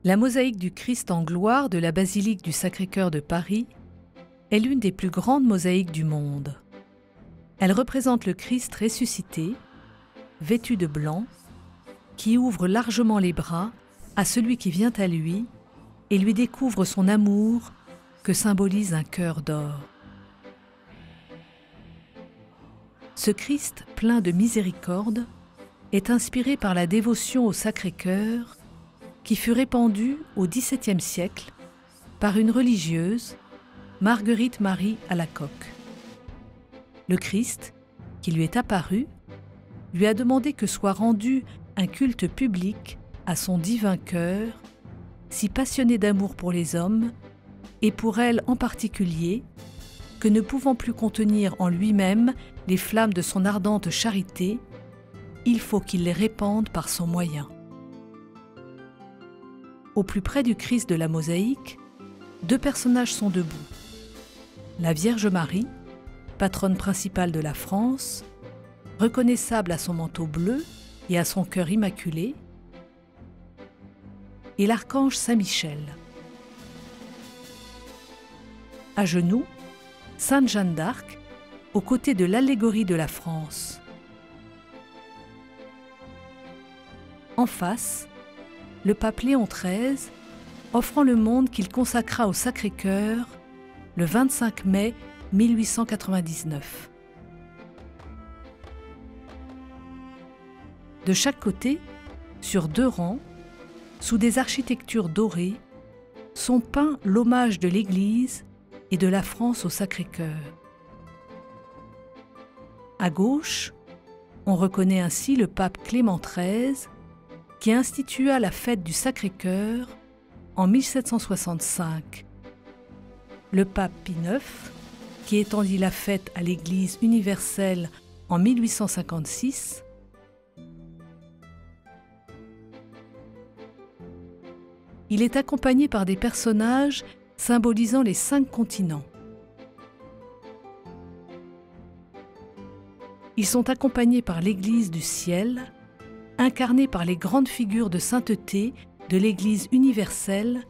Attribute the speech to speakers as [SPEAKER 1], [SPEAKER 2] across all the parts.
[SPEAKER 1] La mosaïque du Christ en gloire de la basilique du Sacré-Cœur de Paris est l'une des plus grandes mosaïques du monde. Elle représente le Christ ressuscité, vêtu de blanc, qui ouvre largement les bras à celui qui vient à lui et lui découvre son amour que symbolise un cœur d'or. Ce Christ plein de miséricorde est inspiré par la dévotion au Sacré-Cœur qui fut répandue au XVIIe siècle par une religieuse, Marguerite Marie Alacoque. Le Christ, qui lui est apparu, lui a demandé que soit rendu un culte public à son divin cœur, si passionné d'amour pour les hommes, et pour elle en particulier, que ne pouvant plus contenir en lui-même les flammes de son ardente charité, il faut qu'il les répande par son moyen. Au plus près du Christ de la mosaïque, deux personnages sont debout. La Vierge Marie, patronne principale de la France, reconnaissable à son manteau bleu et à son cœur immaculé, et l'archange Saint-Michel. À genoux, Sainte Jeanne d'Arc, aux côtés de l'allégorie de la France. En face, le pape Léon XIII, offrant le monde qu'il consacra au Sacré-Cœur le 25 mai 1899. De chaque côté, sur deux rangs, sous des architectures dorées, sont peints l'hommage de l'Église et de la France au Sacré-Cœur. À gauche, on reconnaît ainsi le pape Clément XIII, qui institua la fête du Sacré-Cœur en 1765. Le pape Pie IX, qui étendit la fête à l'Église universelle en 1856. Il est accompagné par des personnages symbolisant les 5 continents. Ils sont accompagnés par l'Église du ciel, incarnée par les grandes figures de sainteté de l'Église universelle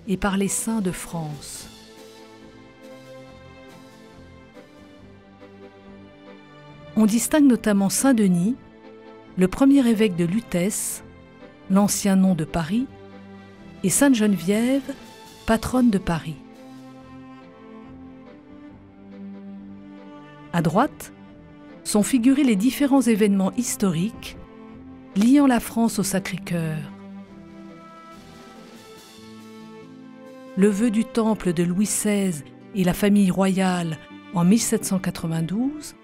[SPEAKER 1] et par les saints de France. On distingue notamment Saint Denis, le premier évêque de Lutèce, l'ancien nom de Paris, et Sainte Geneviève, patronne de Paris. À droite sont figurés les différents événements historiques liant la France au Sacré-Cœur. Le vœu du temple de Louis XVI et la famille royale en 1792,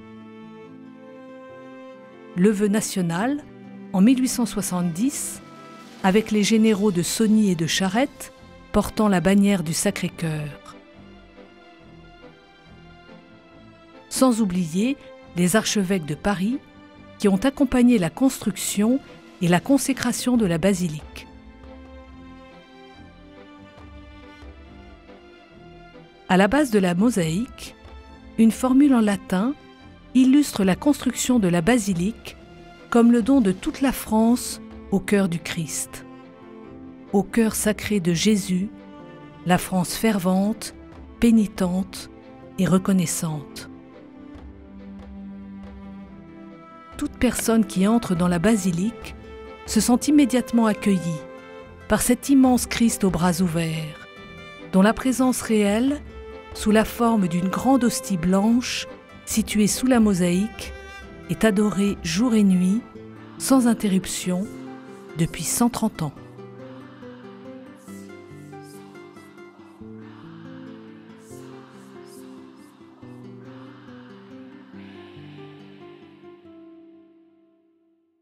[SPEAKER 1] le vœu national en 1870 avec les généraux de Sogny et de Charette portant la bannière du Sacré-Cœur. Sans oublier les archevêques de Paris qui ont accompagné la construction et la consécration de la basilique. À la base de la mosaïque, une formule en latin illustre la construction de la basilique comme le don de toute la France au cœur du Christ. Au cœur sacré de Jésus, la France fervente, pénitente et reconnaissante. Toute personne qui entre dans la basilique se sent immédiatement accueillie par cet immense Christ aux bras ouverts, dont la présence réelle, sous la forme d'une grande hostie blanche située sous la mosaïque, est adorée jour et nuit, sans interruption, depuis 130 ans.